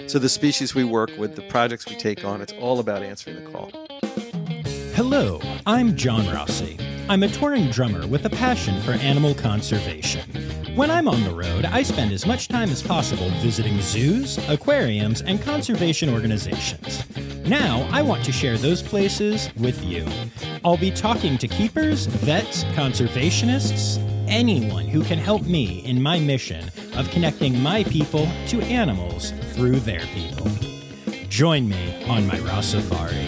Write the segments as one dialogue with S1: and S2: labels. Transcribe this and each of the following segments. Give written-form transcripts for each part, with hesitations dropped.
S1: So the species we work with, the projects we take on, it's all about answering the call.
S2: Hello, I'm John Rossi. I'm a touring drummer with a passion for animal conservation. When I'm on the road, I spend as much time as possible visiting zoos, aquariums, and conservation organizations. Now, I want to share those places with you. I'll be talking to keepers, vets, conservationists, anyone who can help me in my mission of connecting my people to animals through their people. Join me on my Rossifari.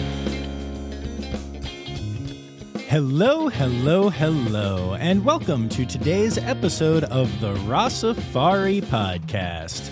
S2: Hello, and welcome to today's episode of the Rossifari podcast.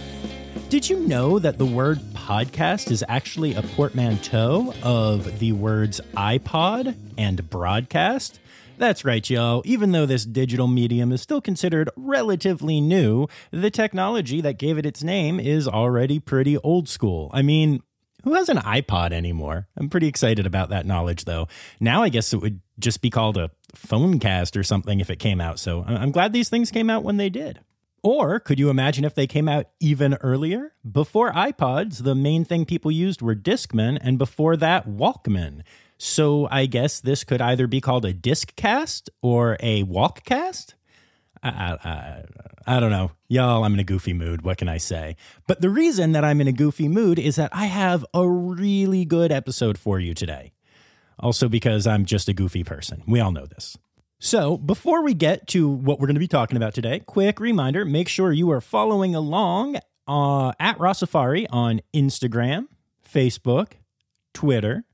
S2: Did you know that the word podcast is actually a portmanteau of the words iPod and broadcast? That's right, y'all. Even though this digital medium is still considered relatively new, the technology that gave it its name is already pretty old school. I mean, who has an iPod anymore? I'm pretty excited about that knowledge, though. Now I guess it would just be called a phone cast or something if it came out. So I'm glad these things came out when they did. Or could you imagine if they came out even earlier? Before iPods, the main thing people used were Discmen, and before that, Walkman. So I guess this could either be called a disc cast or a walkcast? I don't know. Y'all, I'm in a goofy mood. What can I say? But the reason that I'm in a goofy mood is that I have a really good episode for you today. Also because I'm just a goofy person. We all know this. So before we get to what we're going to be talking about today, quick reminder, make sure you are following along at Rossifari on Instagram, Facebook, Twitter,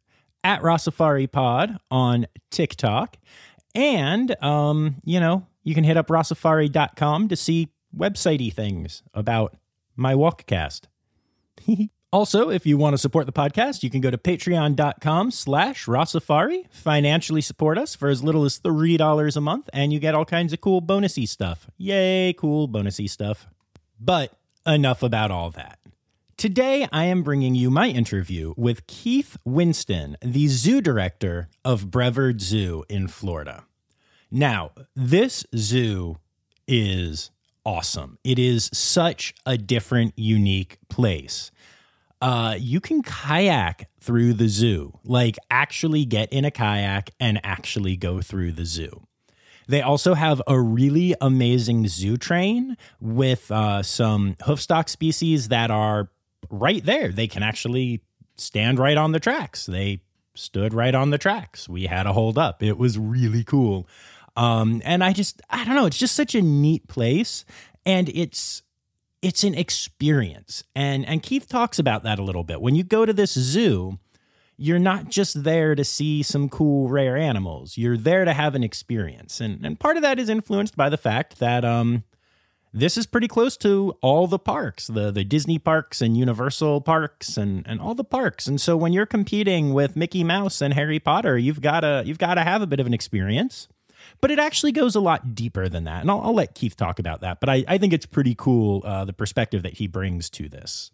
S2: at Rossifari Pod on TikTok, and, you can hit up rossifari.com to see website-y things about my walkcast. Also, if you want to support the podcast, you can go to patreon.com/Rossifari, financially support us for as little as $3 a month, and you get all kinds of cool bonusy stuff. Yay, cool bonusy stuff. But enough about all that. Today, I am bringing you my interview with Keith Winston, the zoo director of Brevard Zoo in Florida. Now, this zoo is awesome. It is such a different, unique place. You can kayak through the zoo, like actually get in a kayak and actually go through the zoo. They also have a really amazing zoo train with some hoofstock species that are right there. They can actually stand right on the tracks. They stood right on the tracks. We had a hold up. It was really cool. And I don't know, it's just such a neat place, and it's an experience. And Keith talks about that a little bit. When you go to this zoo, you're not just there to see some cool, rare animals. You're there to have an experience. And part of that is influenced by the fact that this is pretty close to all the parks, the Disney parks and Universal parks and all the parks. And so when you're competing with Mickey Mouse and Harry Potter, you've got to have a bit of an experience. But it actually goes a lot deeper than that. And I'll let Keith talk about that. But I think it's pretty cool, the perspective that he brings to this.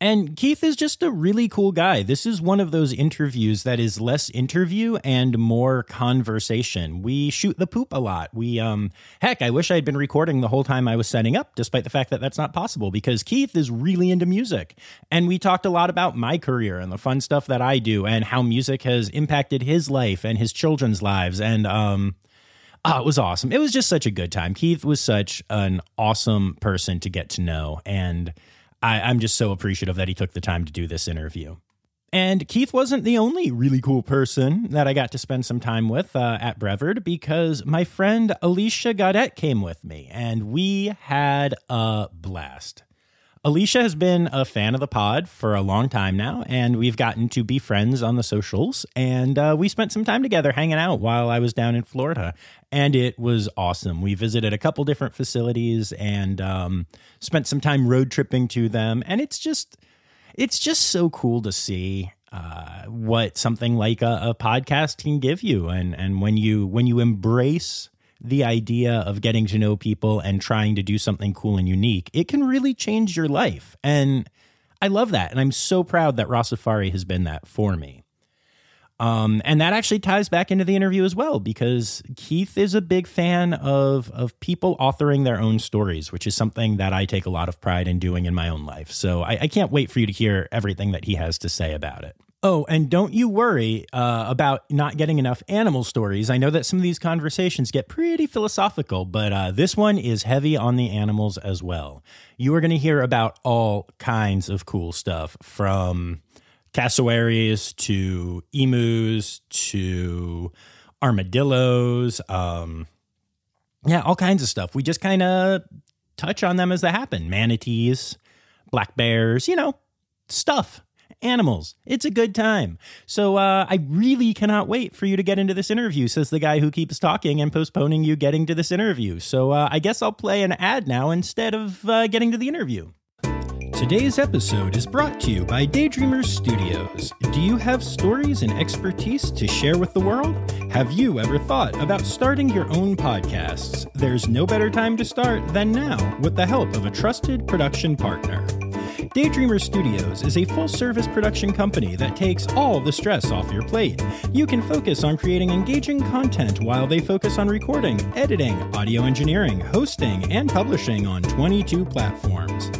S2: And Keith is just a really cool guy. This is one of those interviews that is less interview and more conversation. We shoot the poop a lot. I wish I had been recording the whole time I was setting up, despite the fact that that's not possible, because Keith is really into music. And we talked a lot about my career and the fun stuff that I do and how music has impacted his life and his children's lives. And, it was awesome. It was just such a good time. Keith was such an awesome person to get to know, and I'm just so appreciative that he took the time to do this interview. And Keith wasn't the only really cool person that I got to spend some time with at Brevard, because my friend Alicia Gaudette came with me, and we had a blast. Alicia has been a fan of the pod for a long time now, and we've gotten to be friends on the socials, and we spent some time together hanging out while I was down in Florida, and it was awesome. We visited a couple different facilities and spent some time road tripping to them, and it's just so cool to see what something like a podcast can give you, and when you embrace the idea of getting to know people and trying to do something cool and unique, it can really change your life. And I love that. And I'm so proud that Rossifari has been that for me. And that actually ties back into the interview as well, because Keith is a big fan of people authoring their own stories, which is something that I take a lot of pride in doing in my own life. So I can't wait for you to hear everything that he has to say about it. Oh, and don't you worry about not getting enough animal stories. I know that some of these conversations get pretty philosophical, but this one is heavy on the animals as well. You are going to hear about all kinds of cool stuff, from cassowaries to emus to armadillos. Yeah, all kinds of stuff. We just kind of touch on them as they happen. Manatees, black bears, stuff. Animals. It's a good time. So I really cannot wait for you to get into this interview, says the guy who keeps talking and postponing you getting to this interview. So I guess I'll play an ad now instead of getting to the interview. Today's episode is brought to you by Daydreamers Studios. Do you have stories and expertise to share with the world? Have you ever thought about starting your own podcasts? There's no better time to start than now with the help of a trusted production partner. Daydreamer Studios is a full-service production company that takes all the stress off your plate. You can focus on creating engaging content while they focus on recording, editing, audio engineering, hosting, and publishing on 22 platforms.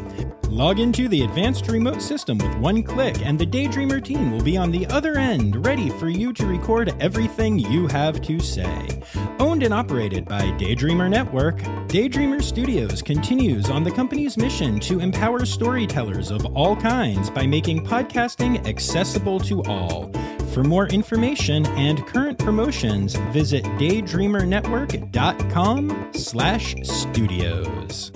S2: Log into the advanced remote system with one click, and the Daydreamer team will be on the other end, ready for you to record everything you have to say. Owned and operated by Daydreamer Network, Daydreamer Studios continues on the company's mission to empower storytellers of all kinds by making podcasting accessible to all. For more information and current promotions, visit daydreamernetwork.com/studios.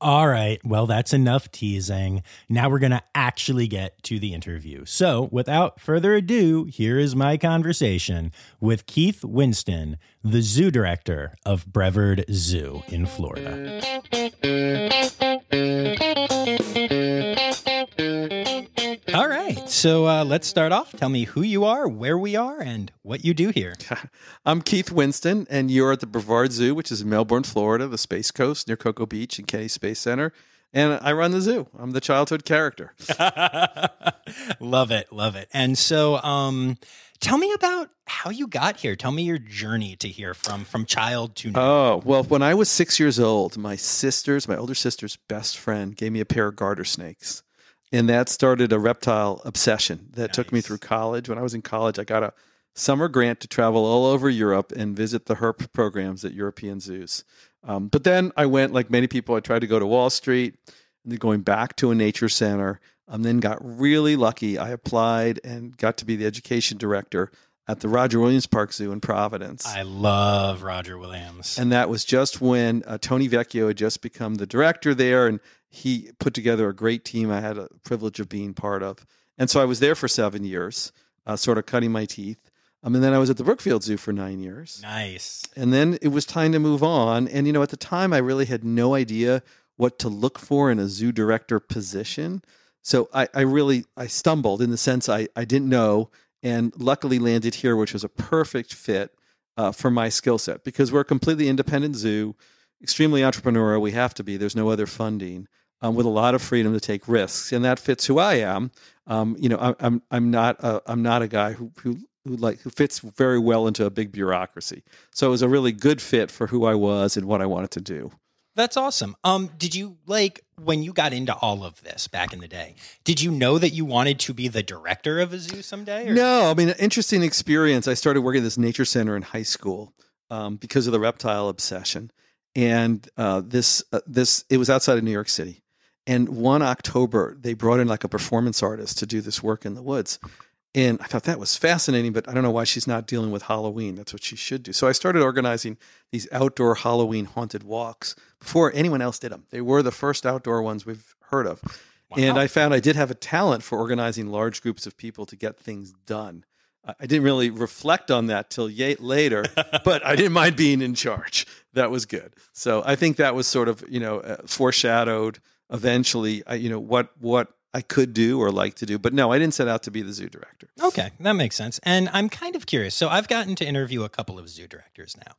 S2: All right, well, that's enough teasing. Now we're going to actually get to the interview. So without further ado, here is my conversation with Keith Winston, the zoo director of Brevard Zoo in Florida. All right, so let's start off. Tell me who you are, where we are, and what you do here.
S1: I'm Keith Winston, and you're at the Brevard Zoo, which is in Melbourne, Florida, the Space Coast near Cocoa Beach and Kennedy Space Center. And I run the zoo. I'm the childhood character.
S2: Love it, love it. And so tell me about how you got here. Tell me your journey to here from child to now.
S1: Oh, well, when I was 6 years old, my older sister's best friend gave me a pair of garter snakes. And that started a reptile obsession that took me through college. When I was in college, I got a summer grant to travel all over Europe and visit the herp programs at European zoos. But then I went, like many people, I tried to go to Wall Street, and then going back to a nature center, then got really lucky. I applied and got to be the education director at the Roger Williams Park Zoo in Providence.
S2: I love Roger Williams.
S1: And that was just when Tony Vecchio had just become the director there, and he put together a great team I had a privilege of being part of. And so I was there for 7 years, sort of cutting my teeth. And then I was at the Brookfield Zoo for 9 years.
S2: Nice.
S1: And then it was time to move on. And, at the time, I really had no idea what to look for in a zoo director position. So I stumbled in the sense I didn't know, and luckily landed here, which was a perfect fit for my skill set, because we're a completely independent zoo, extremely entrepreneurial. We have to be. There's no other funding, with a lot of freedom to take risks, and that fits who I am. I'm not a guy who fits very well into a big bureaucracy. So it was a really good fit for who I was and what I wanted to do.
S2: That's awesome. Did you, when you got into all of this back in the day, did you know that you wanted to be the director of a zoo someday? Or?
S1: No, an interesting experience. I started working at this nature center in high school because of the reptile obsession. And it was outside of New York City. And one October, they brought in a performance artist to do this work in the woods. And I thought that was fascinating, but I don't know why she's not dealing with Halloween. That's what she should do. So I started organizing these outdoor Halloween haunted walks before anyone else did them. They were the first outdoor ones we've heard of. Wow. And I found I did have a talent for organizing large groups of people to get things done. I didn't really reflect on that till later, but I didn't mind being in charge. That was good. So I think that was sort of, foreshadowed eventually, what I could do or like to do. But no, I didn't set out to be the zoo director.
S2: Okay, that makes sense. And I'm kind of curious. So I've gotten to interview a couple of zoo directors now.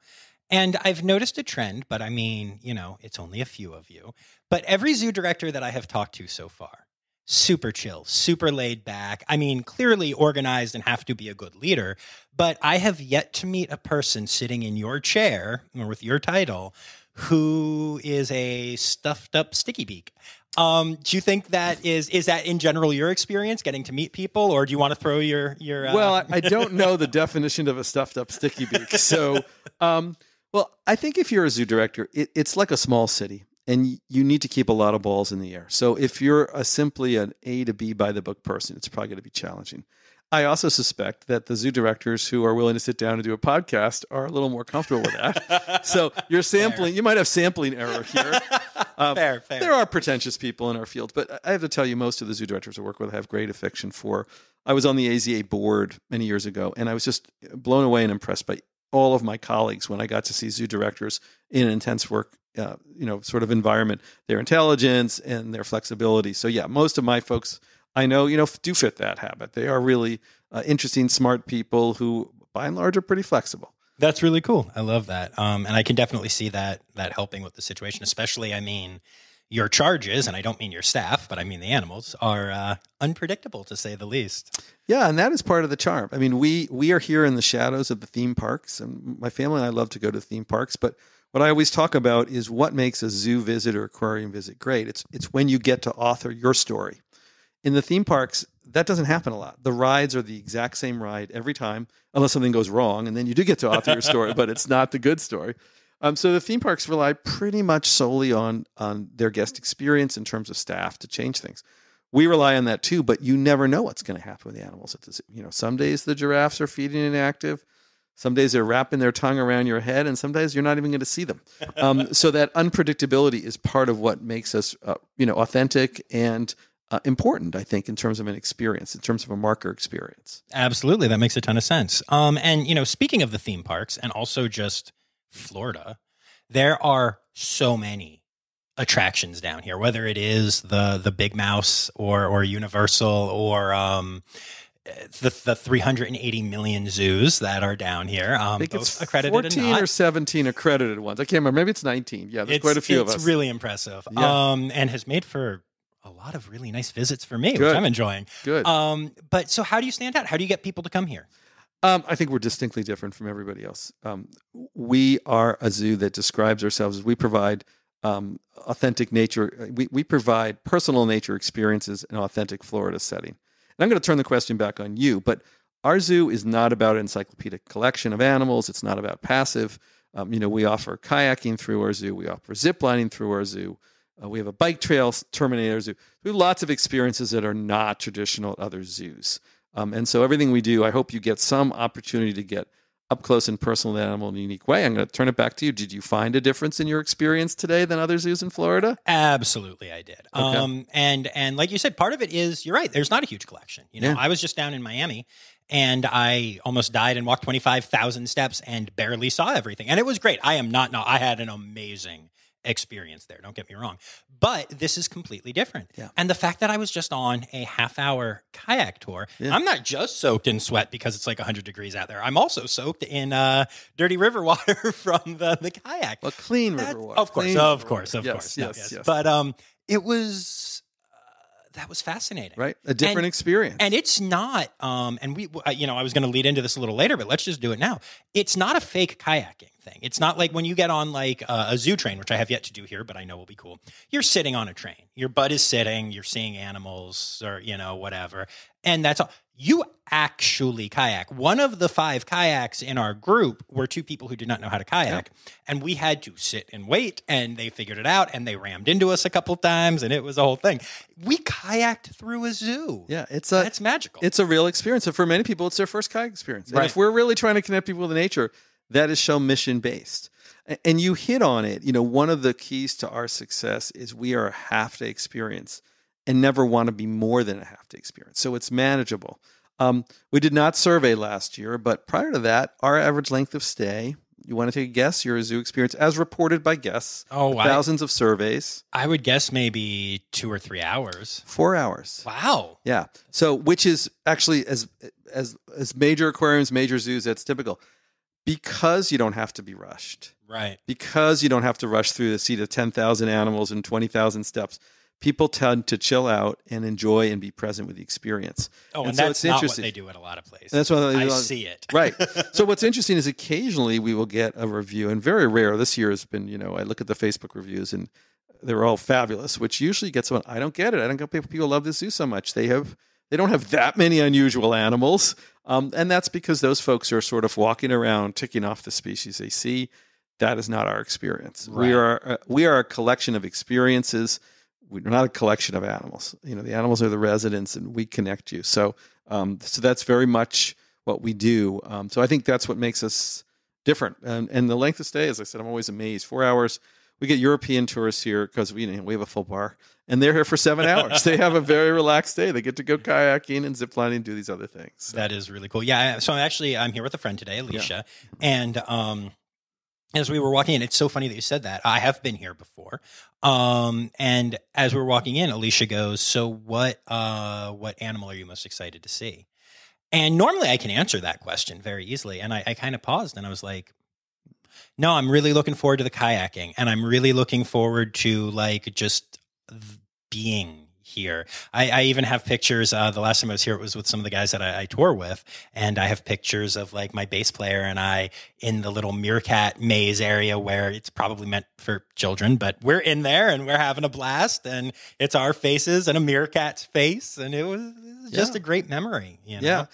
S2: And I've noticed a trend, but it's only a few of you. But every zoo director that I have talked to so far super chill, super laid back. I mean, clearly organized and have to be a good leader. But I have yet to meet a person sitting in your chair or with your title who is a stuffed up sticky beak. Do you think that is that in general your experience getting to meet people, or do you want to throw your
S1: Well, I don't know the definition of a stuffed up sticky beak. So, well, I think if you're a zoo director, it's like a small city and you need to keep a lot of balls in the air. So if you're simply an A to B by the book person, it's probably going to be challenging. I also suspect that the zoo directors who are willing to sit down and do a podcast are a little more comfortable with that. So you're sampling, you might have sampling error here.
S2: Fair.
S1: There are pretentious people in our field, but I have to tell you, most of the zoo directors I work with have great affection for. I was on the AZA board many years ago, and I was just blown away and impressed by all of my colleagues when I got to see zoo directors in an intense work, sort of environment, their intelligence and their flexibility. So yeah, most of my folks I know, do fit that habit. They are really interesting, smart people who, by and large, are pretty flexible.
S2: That's really cool. I love that. And I can definitely see that helping with the situation, especially, I mean, your charges, and I don't mean your staff, but I mean the animals, are unpredictable, to say the least.
S1: Yeah, and that is part of the charm. I mean, we are here in the shadows of the theme parks, and my family and I love to go to theme parks, but what I always talk about is what makes a zoo visit or aquarium visit great. It's when you get to author your story. In the theme parks, that doesn't happen a lot. The rides are the exact same ride every time, unless something goes wrong, and then you do get to author your story, but it's not the good story. So the theme parks rely pretty much solely on their guest experience in terms of staff to change things. We rely on that too, but you never know what's going to happen with the animals at the zoo. Some days the giraffes are feeding inactive. Some days they're wrapping their tongue around your head, and some days you're not even going to see them. So that unpredictability is part of what makes us, authentic and important, I think, in terms of an experience, in terms of a marker experience.
S2: Absolutely. That makes a ton of sense. And, speaking of the theme parks and also just Florida, there are so many attractions down here, whether it is the Big Mouse or Universal or the 380 million zoos that are down here.
S1: I think it's
S2: accredited
S1: 14 or 17 accredited ones. I can't remember. Maybe it's 19. Yeah, there's quite a few of us.
S2: It's really impressive.
S1: Yeah.
S2: And has made for a lot of really nice visits for me,
S1: Good.
S2: which I'm enjoying.
S1: Good.
S2: But so how do you stand out? How do you get people to come here?
S1: I think we're distinctly different from everybody else. We are a zoo that describes ourselves as we provide authentic nature. We provide personal nature experiences in an authentic Florida setting. And I'm going to turn the question back on you, but our zoo is not about an encyclopedic collection of animals. It's not about passive. We offer kayaking through our zoo. We offer zip lining through our zoo. We have a bike trail terminator zoo. We have lots of experiences that are not traditional at other zoos. And so everything we do, I hope you get some opportunity to get up close and personal with an animal in a unique way. I'm going to turn it back to you. Did you find a difference in your experience today than other zoos in Florida?
S2: Absolutely, I did.
S1: Okay.
S2: And like you said, part of it is, you're right, there's not a huge collection.
S1: Yeah.
S2: I was just down in Miami, and I almost died and walked 25,000 steps and barely saw everything. And it was great. I had an amazing experience there. Don't get me wrong. But this is completely different.
S1: Yeah.
S2: And the fact that I was just on a half-hour kayak tour,
S1: Yeah.
S2: I'm not just soaked in sweat because it's like 100 degrees out there. I'm also soaked in dirty river water from the kayak.
S1: Well, clean river water.
S2: Of course.
S1: Yes.
S2: But it was... that was fascinating.
S1: Right? A different experience.
S2: And it's not, and we, I was going to lead into this a little later, but let's just do it now. It's not a fake kayaking thing. It's not like when you get on like a zoo train, which I have yet to do here, but I know will be cool. You're sitting on a train. Your butt is sitting. You're seeing animals or, whatever. And that's all. You actually kayak. One of the 5 kayaks in our group were 2 people who did not know how to kayak. Yeah. And we had to sit and wait, and they figured it out, and they rammed into us a couple times, and it was a whole thing. We kayaked through a zoo.
S1: Yeah,
S2: that's magical.
S1: It's a real experience. So for many people, it's their first kayak experience. And
S2: right.
S1: If we're really trying to connect people with nature, that is show mission-based. And you hit on it. One of the keys to our success is we are a half-day experience and never want to be more than a half-day experience. So it's manageable. We did not survey last year, but prior to that, our average length of stay, you want to take a guess, your zoo experience, as reported by guests, thousands of surveys.
S2: I would guess maybe 2 or 3 hours.
S1: 4 hours.
S2: Wow.
S1: Yeah. So which is actually, as major aquariums, major zoos, that's typical. Because you don't have to be rushed.
S2: Right.
S1: Because you don't have to rush through the seat of 10,000 animals and 20,000 steps. people tend to chill out and enjoy and be present with the experience.
S2: Oh, and
S1: so
S2: that's not what they do at a lot of places.
S1: That's what
S2: I see it.
S1: Right. So what's interesting is occasionally we will get a review, and very rare. This year has been, I look at the Facebook reviews and they're all fabulous, which usually gets someone, I don't get it. I don't get people love this zoo so much. They don't have that many unusual animals. And that's because those folks are sort of walking around, ticking off the species they see. That is not our experience. Right. We are a collection of experiences. We're not a collection of animals. The animals are the residents, and we connect you. So that's very much what we do. So I think that's what makes us different. And the length of stay, as I said, I'm always amazed. 4 hours. We get European tourists here because we have a full bar, and they're here for 7 hours. They have a very relaxed day. They get to go kayaking and ziplining and do these other things. So.
S2: That is really cool. Yeah. So I'm here with a friend today, Alicia, and as we were walking in, it's so funny that you said that. I have been here before. And as we were walking in, Alicia goes, "So what animal are you most excited to see?" And normally I can answer that question very easily. And I kind of paused and I was like, no, I'm really looking forward to the kayaking, and I'm really looking forward to just being here. I even have pictures. The last time I was here, it was with some of the guys that I tour with, and I have pictures of my bass player and I in the little meerkat maze area where it's probably meant for children, but we're in there and we're having a blast, and it's our faces and a meerkat's face, and it was just a great memory.
S1: Yeah.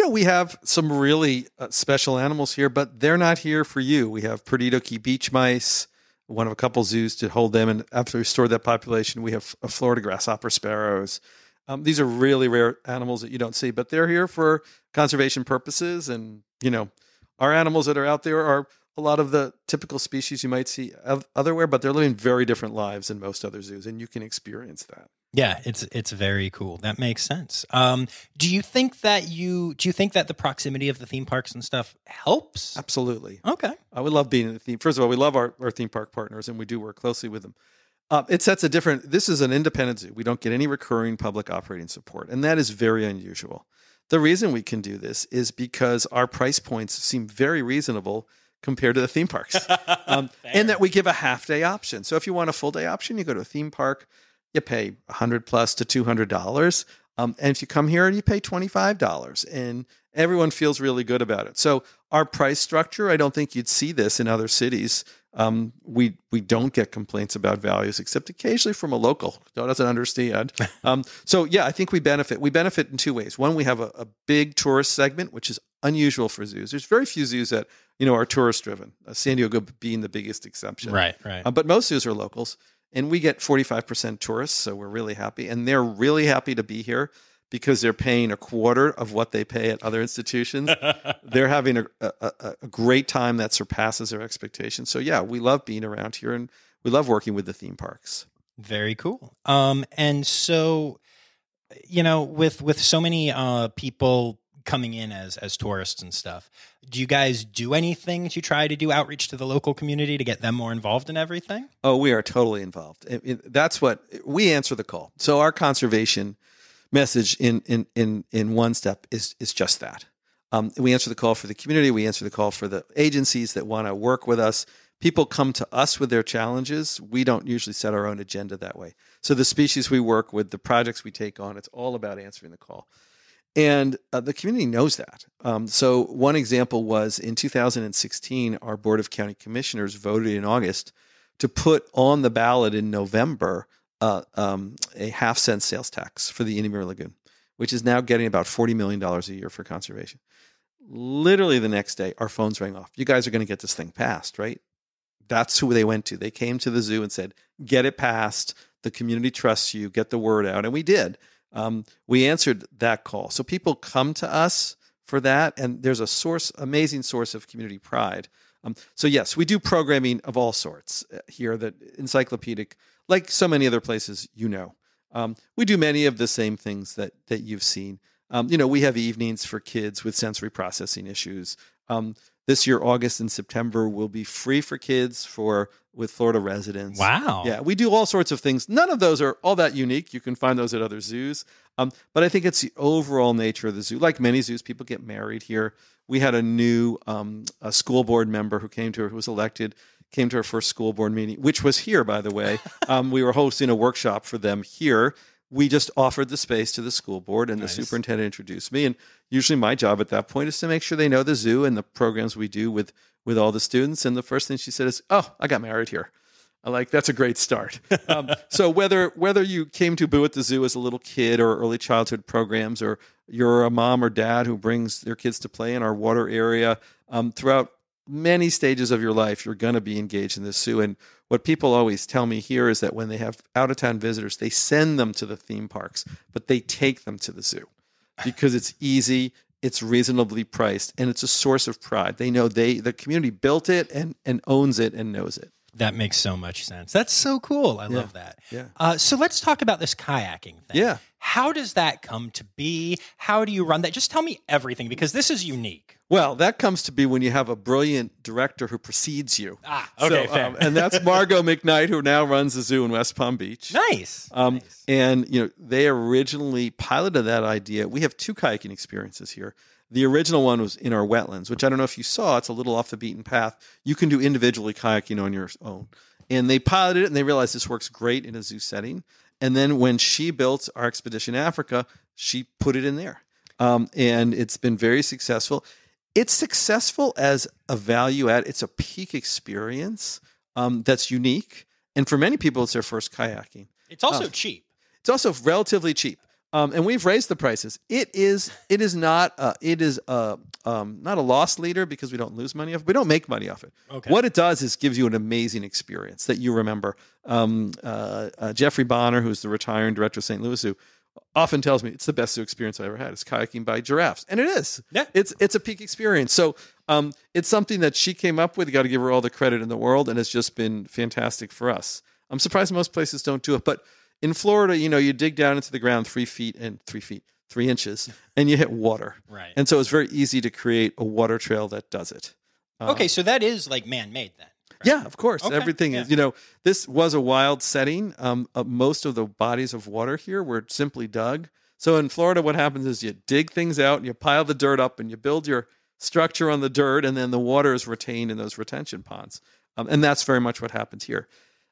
S1: We have some really special animals here, but they're not here for you. We have Perdido key beach mice, one of a couple zoos to hold them. And after we restored that population, we have Florida grasshopper sparrows. These are really rare animals that you don't see, but they're here for conservation purposes. And, our animals that are out there are a lot of the typical species you might see otherwhere, but they're living very different lives than most other zoos, and you can experience that.
S2: Yeah, it's very cool. That makes sense. Do you think that the proximity of the theme parks and stuff helps?
S1: Absolutely.
S2: Okay.
S1: I would love being in the theme. First of all, we love our theme park partners, and we do work closely with them. It sets this is an independent zoo. We don't get any recurring public operating support, and that is very unusual. The reason we can do this is because our price points seem very reasonable compared to the theme parks, and that we give a half-day option. So if you want a full-day option, you go to a theme park. You pay $100 plus to $200. And if you come here, you pay $25, and everyone feels really good about it. So our price structure, I don't think you'd see this in other cities. We don't get complaints about values, except occasionally from a local who doesn't understand. So yeah, I think we benefit. We benefit in two ways. One, we have a big tourist segment, which is unusual for zoos. There's very few zoos that are tourist driven. San Diego being the biggest exception.
S2: Right.
S1: But most zoos are locals. And we get 45% tourists, so we're really happy. And they're really happy to be here because they're paying a quarter of what they pay at other institutions. They're having a great time that surpasses their expectations. So yeah, we love being around here, and we love working with the theme parks.
S2: Very cool. And so, with so many people coming in as tourists and stuff, do you guys do anything to try to do outreach to the local community to get them more involved in everything? Oh,
S1: we are totally involved. That's what we answer the call. So our conservation message in one step is just that. We answer the call for the community. We answer the call for the agencies that want to work with us. People come to us with their challenges. We don't usually set our own agenda that way. So the species we work with, the projects we take on, it's all about answering the call. And the community knows that. So one example was in 2016, our Board of County Commissioners voted in August to put on the ballot in November a half-cent sales tax for the Inamir Lagoon, which is now getting about $40 million a year for conservation. Literally the next day, our phones rang off. You guys are going to get this thing passed, right? That's who they went to. They came to the zoo and said, get it passed. The community trusts you. Get the word out. And we did. We answered that call. So people come to us for that, and there's amazing source of community pride. So yes, we do programming of all sorts here, that encyclopedic, like so many other places, we do many of the same things that you've seen. We have evenings for kids with sensory processing issues. This year, August and September will be free for kids with Florida residents.
S2: Wow.
S1: Yeah, we do all sorts of things. None of those are all that unique. You can find those at other zoos. But I think it's the overall nature of the zoo. Like many zoos, people get married here. We had a new a school board member who came to her, who was elected, came to our first school board meeting, which was here, by the way. We were hosting a workshop for them here. We just offered the space to the school board, and the superintendent introduced me. And usually my job at that point is to make sure they know the zoo and the programs we do with all the students. And the first thing she said is, "Oh, I got married here." I'm like, that's a great start. So whether you came to Boo at the Zoo as a little kid or early childhood programs, or you're a mom or dad who brings their kids to play in our water area, throughout many stages of your life, you're going to be engaged in the zoo. And what people always tell me here is that when they have out-of-town visitors, they send them to the theme parks, but they take them to the zoo because it's easy, it's reasonably priced, and it's a source of pride. They know the community built it and owns it and knows it.
S2: That makes so much sense. That's so cool. I love that.
S1: Yeah.
S2: So let's talk about this kayaking thing.
S1: Yeah.
S2: How does that come to be? How do you run that? Just tell me everything, because this is unique.
S1: Well, that comes to be when you have a brilliant director who precedes you.
S2: Okay, fair.
S1: And that's Margot McKnight, who now runs the zoo in West Palm Beach.
S2: Nice.
S1: And they originally piloted that idea. We have 2 kayaking experiences here. The original one was in our wetlands, which I don't know if you saw. It's a little off the beaten path. You can do individually kayaking on your own. And they piloted it, and they realized this works great in a zoo setting. And then when she built our expedition Africa, she put it in there. And it's been very successful. It's successful as a value add. It's a peak experience that's unique. And for many people, it's their first kayaking.
S2: It's also cheap.
S1: It's also relatively cheap. And we've raised the prices. It is not not a loss leader because we don't lose money off it. We don't make money off it.
S2: Okay.
S1: What it does is gives you an amazing experience that you remember. Jeffrey Bonner, who's the retiring director of St. Louis Zoo, often tells me it's the best zoo experience I ever had. It's kayaking by giraffes, and it is.
S2: Yeah.
S1: It's a peak experience. So it's something that she came up with. You got to give her all the credit in the world, and it's just been fantastic for us. I'm surprised most places don't do it, but in Florida, you dig down into the ground 3 inches, and you hit water.
S2: Right.
S1: And so it's very easy to create a water trail that does it.
S2: Okay, so that is like man-made then. Right?
S1: Yeah, of course.
S2: Okay.
S1: Everything is, this was a wild setting. Most of the bodies of water here were simply dug. So in Florida, what happens is you dig things out and you pile the dirt up and you build your structure on the dirt, and then the water is retained in those retention ponds. And that's very much what happens here.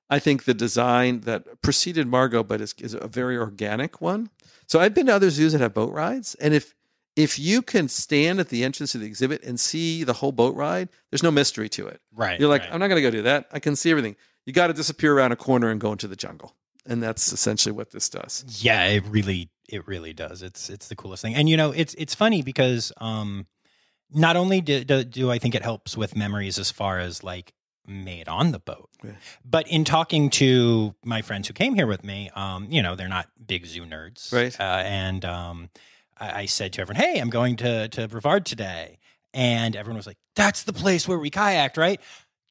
S1: I think the design that preceded Margot, but is a very organic one. So I've been to other zoos that have boat rides, and if you can stand at the entrance of the exhibit and see the whole boat ride, there's no mystery to it.
S2: Right.
S1: You're like,
S2: right.
S1: I'm not going to go do that. I can see everything. You got to disappear around a corner and go into the jungle, and that's essentially what this does.
S2: Yeah, it really does. It's the coolest thing, and it's funny because not only do I think it helps with memories as far as like made on the boat.
S1: Yeah.
S2: But in talking to my friends who came here with me, they're not big zoo nerds.
S1: Right.
S2: And I said to everyone, hey, I'm going to Brevard today. And everyone was like, that's the place where we kayaked, right?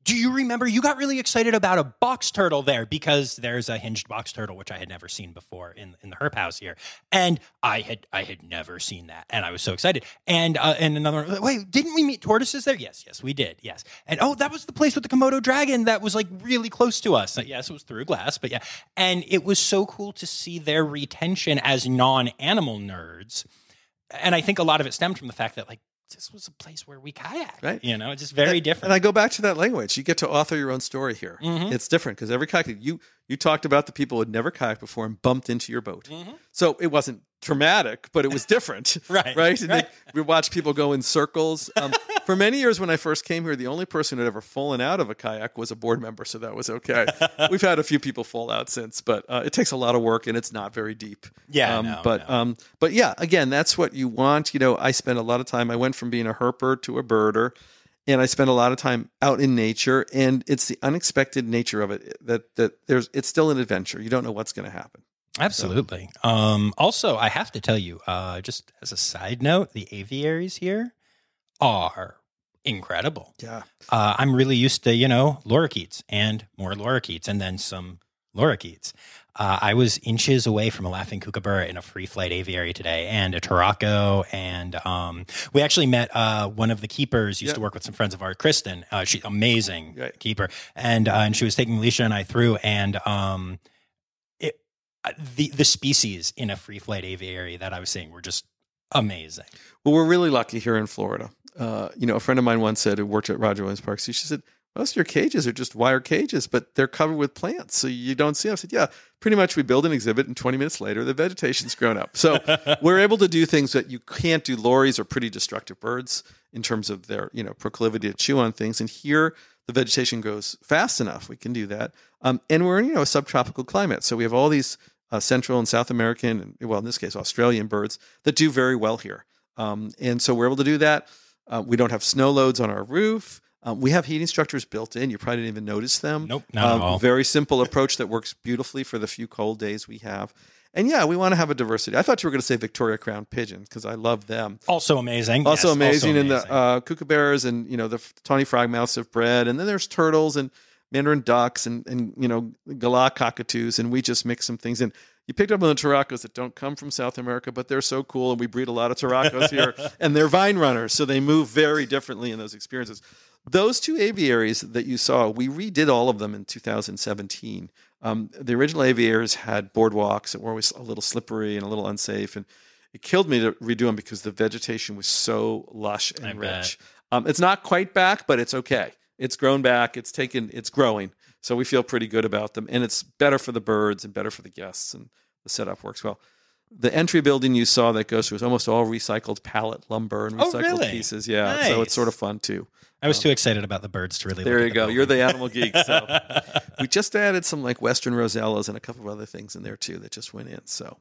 S2: Do you remember you got really excited about a box turtle there because there's a hinged box turtle, which I had never seen before in the herp house here. And I had never seen that. And I was so excited. And another one, wait, didn't we meet tortoises there? Yes, we did. Yes. And that was the place with the Komodo dragon that was like really close to us. Yes, it was through glass, but yeah. And it was so cool to see their retention as non-animal nerds. And I think a lot of it stemmed from the fact that like, this was a place where we kayaked,
S1: right?
S2: It's just very different.
S1: And I go back to that language. You get to author your own story here.
S2: Mm-hmm.
S1: It's different because every kayak, you talked about the people who had never kayaked before and bumped into your boat.
S2: Mm-hmm.
S1: So it wasn't traumatic, but it was different.
S2: Right.
S1: And we watched people go in circles. For many years when I first came here, the only person who had ever fallen out of a kayak was a board member, so that was okay. We've had a few people fall out since, but it takes a lot of work and it's not very deep.
S2: Yeah,
S1: but yeah, again, that's what you want. I spent a lot of time. I went from being a herper to a birder, and I spent a lot of time out in nature. And it's the unexpected nature of it that it's still an adventure. You don't know what's going to happen.
S2: Absolutely. Also, I have to tell you, just as a side note, the aviaries here are incredible.
S1: Yeah.
S2: I'm really used to, lorikeets and more lorikeets and then some lorikeets. I was inches away from a laughing kookaburra in a free flight aviary today and a turaco. And we actually met one of the keepers, used to work with some friends of ours, Kristen. She's amazing keeper. And she was taking Alicia and I through, and the species in a free flight aviary that I was seeing were just amazing.
S1: Well, we're really lucky here in Florida. A friend of mine once said, who worked at Roger Williams Park, she said, most of your cages are just wire cages, but they're covered with plants, so you don't see them. I said, yeah, pretty much we build an exhibit, and 20 minutes later, the vegetation's grown up. So we're able to do things that you can't do. Lories are pretty destructive birds in terms of their proclivity to chew on things. And here, the vegetation grows fast enough. We can do that. And we're in a subtropical climate. So we have all these Central and South American, and well, in this case, Australian birds that do very well here. And so we're able to do that. We don't have snow loads on our roof. We have heating structures built in. You probably didn't even notice them.
S2: Nope, not at all.
S1: Very simple approach that works beautifully for the few cold days we have. And yeah, we want to have a diversity. I thought you were going to say Victoria Crown pigeon because I love them.
S2: Also amazing.
S1: Also amazing. And the kookaburras and, the tawny frogmouths have bred. And then there's turtles and mandarin ducks and galah cockatoos. And we just mix some things in. You picked up on the turacos that don't come from South America, but they're so cool. And we breed a lot of turacos here. And they're vine runners. So they move very differently in those experiences. Those two aviaries that you saw, we redid all of them in 2017. The original aviaries had boardwalks that were always a little slippery and a little unsafe. And it killed me to redo them because the vegetation was so lush and rich. It's not quite back, but it's okay. It's grown back. It's growing. So we feel pretty good about them. And it's better for the birds and better for the guests. And the setup works well. The entry building you saw that goes through is almost all recycled pallet lumber and recycled pieces. Yeah, nice. So it's sort of fun too.
S2: I was too excited about the birds to really
S1: there
S2: look
S1: you go.
S2: building.
S1: You're the animal geek. So we just added some like Western Rosellas and a couple of other things in there too that just went in. So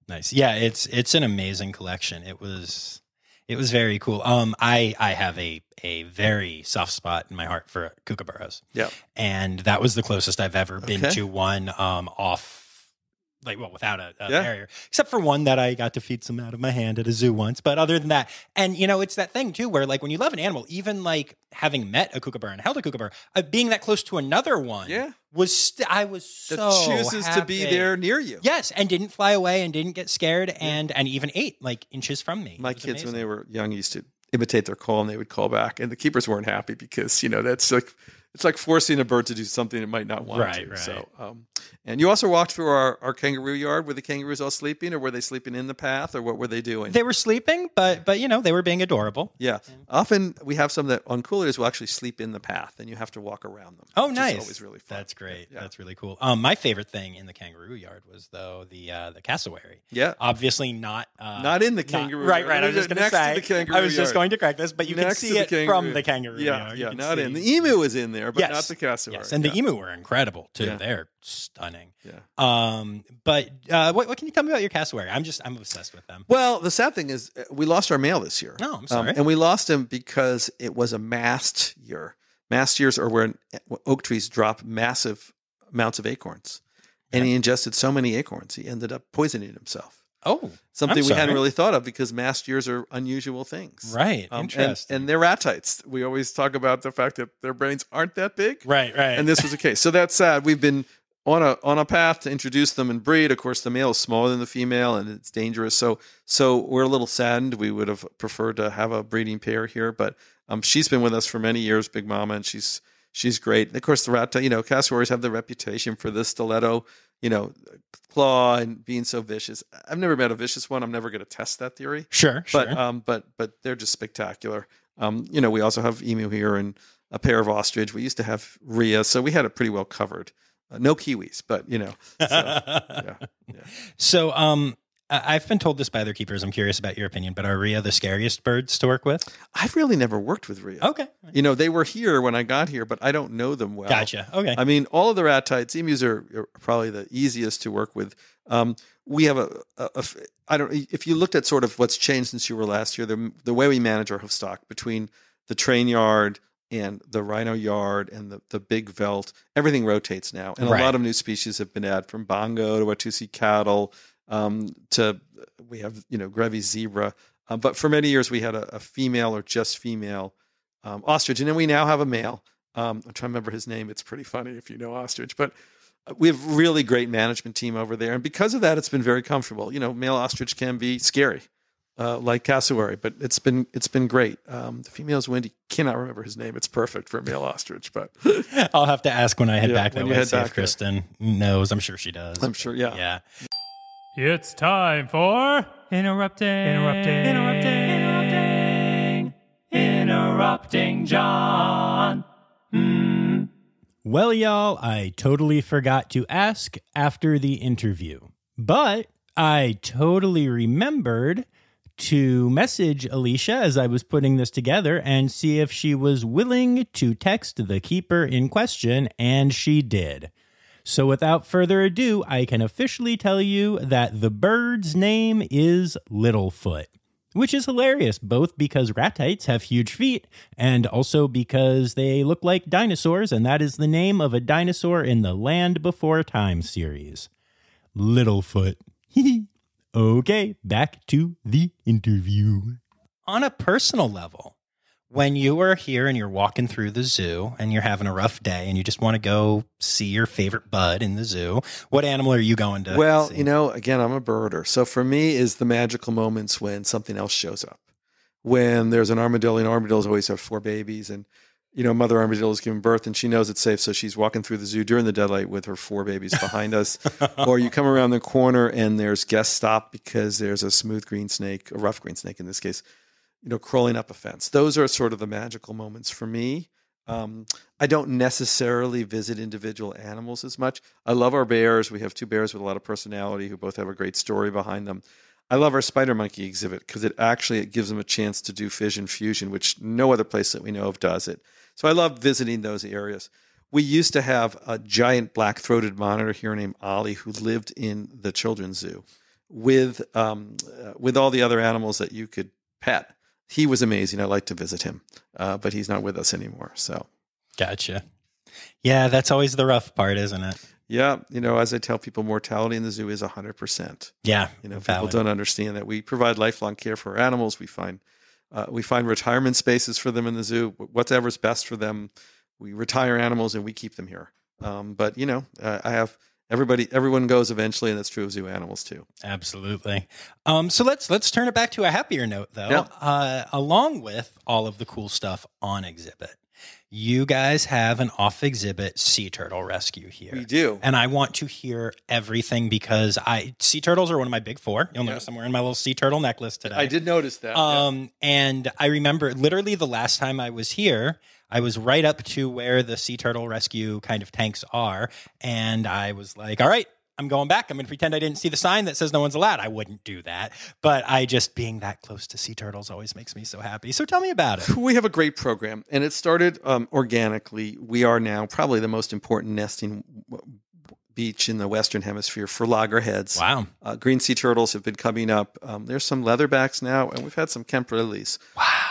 S2: nice. Yeah, it's an amazing collection. It was very cool. I have a very soft spot in my heart for kookaburras.
S1: Yeah,
S2: and that was the closest I've ever been to one off. Without a barrier, except for one that I got to feed some out of my hand at a zoo once. But other than that, and it's that thing too, where like when you love an animal, even like having met a kookaburra and held a kookaburra, being that close to another one, I was so
S1: that chooses
S2: happy.
S1: To be there near you.
S2: Yes, and didn't fly away and didn't get scared and even ate like inches from me.
S1: My kids, when they were young, used to imitate their call and they would call back, and the keepers weren't happy because that's like. It's like forcing a bird to do something it might not want to.
S2: Right.
S1: So, and you also walked through our kangaroo yard. Were the kangaroos all sleeping, or were they sleeping in the path, or what were they doing?
S2: They were sleeping, but they were being adorable.
S1: Yeah. Often we have some that on cool days will actually sleep in the path, and you have to walk around them.
S2: Oh, nice!
S1: It's always really fun.
S2: That's great. Yeah. That's really cool. My favorite thing in the kangaroo yard was though the cassowary.
S1: Yeah.
S2: Obviously not
S1: in the kangaroo.
S2: Right. I was just going to say.
S1: I
S2: was just going to correct this, but you can see it from the kangaroo yard.
S1: Yeah. Not in the emu is in there, but not the cassowary.
S2: Yes, and the emu were incredible too. Yeah. They're stunning.
S1: Yeah.
S2: But what can you tell me about your cassowary? I'm obsessed with them.
S1: Well, the sad thing is we lost our male this year.
S2: Oh, I'm sorry.
S1: And we lost him because it was a mast year. Mast years are where oak trees drop massive amounts of acorns. And he ingested so many acorns, he ended up poisoning himself.
S2: Oh,
S1: something we hadn't really thought of because mast years are unusual things.
S2: Right. Interesting.
S1: And they're ratites. We always talk about the fact that their brains aren't that big.
S2: Right.
S1: And this was the case. So that's sad. We've been on a path to introduce them and breed. Of course, the male is smaller than the female and it's dangerous. So we're a little saddened. We would have preferred to have a breeding pair here, but she's been with us for many years, Big Mama, and she's great. And of course, the cassowaries have the reputation for the stiletto, claw and being so vicious. I've never met a vicious one. I'm never going to test that theory.
S2: Sure.
S1: But they're just spectacular. We also have emu here and a pair of ostrich. We used to have rhea, so we had it pretty well covered. No kiwis, but
S2: So, I've been told this by other keepers. I'm curious about your opinion, but are rhea the scariest birds to work with?
S1: I've really never worked with rhea.
S2: Okay.
S1: They were here when I got here, but I don't know them well.
S2: Gotcha. Okay.
S1: I mean, all of the ratites, emus are probably the easiest to work with. We have if you looked at sort of what's changed since you were last year, the way we manage our hoofstock between the train yard and the rhino yard and the big veld, everything rotates now. And a lot of new species have been added, from bongo to Watusi cattle, to we have, Grevy zebra. But for many years we had a female or just female ostrich. And then we now have a male. I'm trying to remember his name. It's pretty funny if you know ostrich. But we have really great management team over there. And because of that, it's been very comfortable. Male ostrich can be scary. Like cassowary, but it's been great. The female is windy. Cannot remember his name. It's perfect for a male ostrich, but
S2: I'll have to ask when I head back that way. See if Kristen knows. I'm sure she doing.
S1: I'm sure. Yeah.
S2: Yeah.
S3: It's time for interrupting John.
S2: Well, y'all, I totally forgot to ask after the interview, but I totally remembered to message Alicia as I was putting this together and see if she was willing to text the keeper in question, and she did. So without further ado, I can officially tell you that the bird's name is Littlefoot, which is hilarious, both because ratites have huge feet and also because they look like dinosaurs, and that is the name of a dinosaur in the Land Before Time series. Littlefoot. Okay, back to the interview. On a personal level, when you are here and you're walking through the zoo and you're having a rough day and you just want to go see your favorite bud in the zoo, what animal are you going to
S1: Well,
S2: see?
S1: you know, again, I'm a birder. So for me is the magical moments when something else shows up. When there's an armadillo, and armadillos always have 4 babies, and you know, mother armadillo is giving birth and she knows it's safe. So she's walking through the zoo during the daylight with her 4 babies behind us. Or you come around the corner and there's guest stop because there's a smooth green snake, a rough green snake in this case, you know, crawling up a fence. Those are sort of the magical moments for me. I don't necessarily visit individual animals as much. I love our bears. We have 2 bears with a lot of personality who both have a great story behind them. I love our spider monkey exhibit because it gives them a chance to do fission fusion, which no other place that we know of does it. So I love visiting those areas. We used to have a giant black-throated monitor here named Ollie who lived in the children's zoo with all the other animals that you could pet. He was amazing. I like to visit him, but he's not with us anymore. So,
S2: Gotcha. Yeah, that's always the rough part, isn't it?
S1: yeah, you know, as I tell people, mortality in the zoo is 100%.
S2: Yeah,
S1: You know,
S2: valid.
S1: people don't understand that we provide lifelong care for our animals. We find retirement spaces for them in the zoo. Whatever's best for them, we retire animals and we keep them here. But you know, everyone goes eventually, and that's true of zoo animals too.
S2: Absolutely. So let's turn it back to a happier note, though.
S1: Yeah.
S2: Along with all of the cool stuff on exhibit, you guys have an off-exhibit sea turtle rescue here.
S1: We do.
S2: And I want to hear everything because sea turtles are one of my big 4. You'll notice I'm wearing my little sea turtle necklace today.
S1: I did notice that.
S2: And I remember literally the last time I was here, I was right up to where the sea turtle rescue kind of tanks are. And I was like, all right, I'm going back. I'm going to pretend I didn't see the sign that says no one's allowed. I wouldn't do that. But being that close to sea turtles always makes me so happy. So tell me about it.
S1: We have a great program, and it started organically. We are now probably the most important nesting beach in the Western Hemisphere for loggerheads.
S2: Wow.
S1: Green sea turtles have been coming up. There's some leatherbacks now, and we've had some Kemper lilies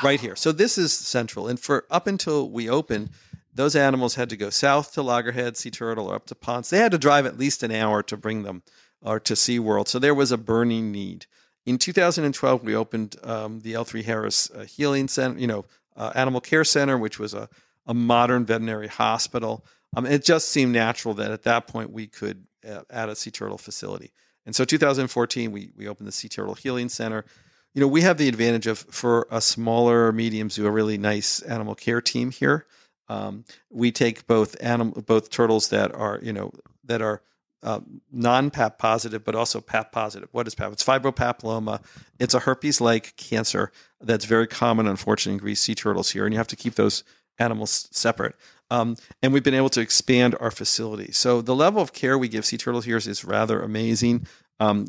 S1: right here. So this is central. And for up until we opened, those animals had to go south to loggerhead, sea turtle, or up to ponds. They had to drive at least an hour to bring them or to SeaWorld. So there was a burning need. In 2012, we opened the L3 Harris Healing Center, Animal Care Center, which was a modern veterinary hospital. It just seemed natural that at that point we could add a sea turtle facility. And so 2014, we opened the Sea Turtle Healing Center. You know, we have the advantage of, for a smaller, medium zoo, a really nice animal care team here. We take both turtles that are non-PAP positive, but also PAP positive. What is PAP? It's fibropapilloma. It's a herpes-like cancer that's very common, unfortunately, in grease sea turtles here, and you have to keep those animals separate. And we've been able to expand our facility. So the level of care we give sea turtles here is rather amazing.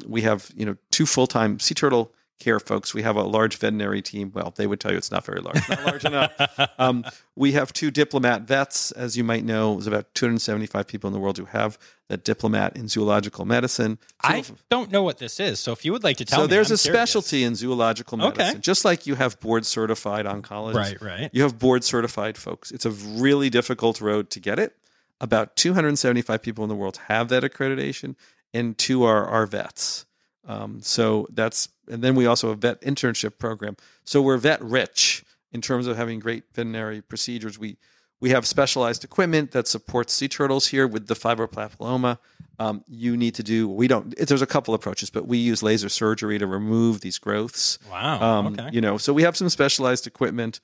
S1: We have 2 full-time sea turtle care folks. We have a large veterinary team. Well, they would tell you it's not very large, not large enough. We have 2 diplomat vets. As you might know, there's about 275 people in the world who have that diplomat in zoological medicine.
S2: I don't know what this is, so if you would like to tell me.
S1: So there's
S2: I'm
S1: a specialty in zoological medicine.
S2: Okay.
S1: Just like you have board-certified oncologists.
S2: Right.
S1: You have board-certified folks. It's a really difficult road to get it. About 275 people in the world have that accreditation, and 2 are vets. And then we also have a vet internship program. So we're vet rich in terms of having great veterinary procedures. We have specialized equipment that supports sea turtles here with the fibropapilloma. There's a couple approaches, but we use laser surgery to remove these growths.
S2: Wow. Okay.
S1: So we have some specialized equipment.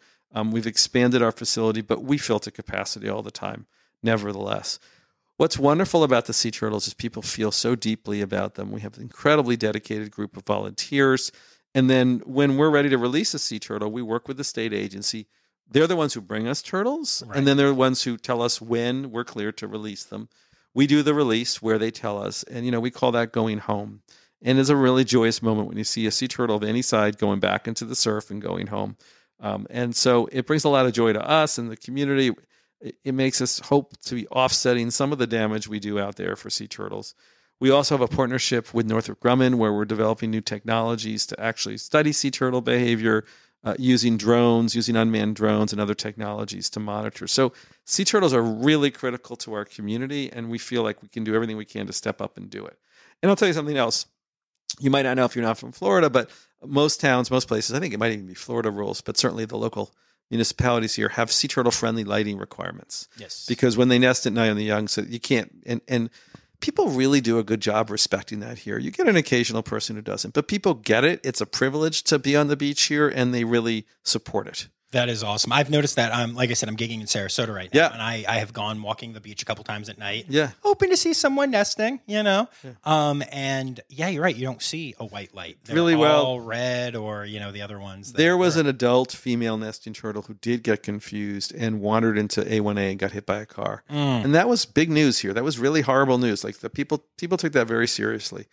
S1: We've expanded our facility, but we fill to capacity all the time, nevertheless. What's wonderful about the sea turtles is people feel so deeply about them. We have an incredibly dedicated group of volunteers. And then when we're ready to release a sea turtle, we work with the state agency. They're the ones who bring us turtles,
S2: Right.
S1: and then they're the ones who tell us when we're clear to release them. We do the release where they tell us, and we call that going home. And it's a really joyous moment when you see a sea turtle of any side going back into the surf and going home. And so it brings a lot of joy to us and the community. It makes us hope to be offsetting some of the damage we do out there for sea turtles. We also have a partnership with Northrop Grumman where we're developing new technologies to actually study sea turtle behavior using drones, using unmanned drones and other technologies to monitor. So sea turtles are really critical to our community, and we feel like we can do everything we can to step up and do it. And I'll tell you something else. You might not know if you're not from Florida, but most towns, most places, I think it might even be Florida rules, but certainly the local municipalities here have sea turtle friendly lighting requirements.
S2: Yes.
S1: Because when they nest at night on the young, so you can't, and people really do a good job respecting that here. You get an occasional person who doesn't, but people get it. It's a privilege to be on the beach here, and they really support it.
S2: That is awesome. I've noticed that. Like I said, I'm gigging in Sarasota right now,
S1: Yeah.
S2: and I have gone walking the beach a couple times at night.
S1: Yeah.
S2: Hoping to see someone nesting, And yeah, you're right. You don't see a white light. They're
S1: Really well-
S2: all red, or the other ones.
S1: There was an adult female nesting turtle who did get confused and wandered into A1A and got hit by a car. And that was big news here. That was really horrible news. Like the people took that very seriously.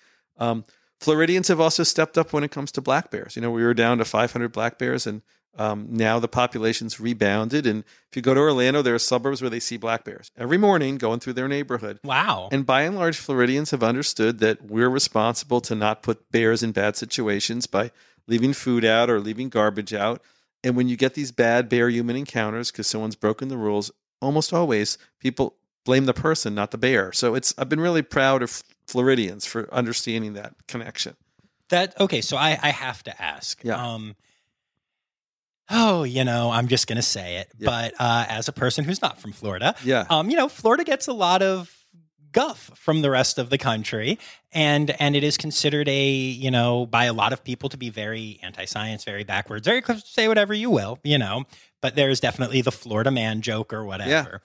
S1: Floridians have also stepped up when it comes to black bears. We were down to 500 black bears, and now the population's rebounded. And if you go to Orlando, there are suburbs where they see black bears every morning going through their neighborhood.
S2: Wow.
S1: And by and large, Floridians have understood that we're responsible to not put bears in bad situations by leaving food out or leaving garbage out. And when you get these bad bear-human encounters because someone's broken the rules, almost always people blame the person, not the bear. So I've been really proud of Floridians for understanding that connection.
S2: So I have to ask.
S1: Yeah.
S2: I'm just going to say it.
S1: Yeah.
S2: But as a person who's not from Florida,
S1: Yeah.
S2: Florida gets a lot of guff from the rest of the country. And it is considered by a lot of people to be very anti-science, very backwards, say whatever you will, but there's definitely the Florida man joke or whatever.
S1: Yeah.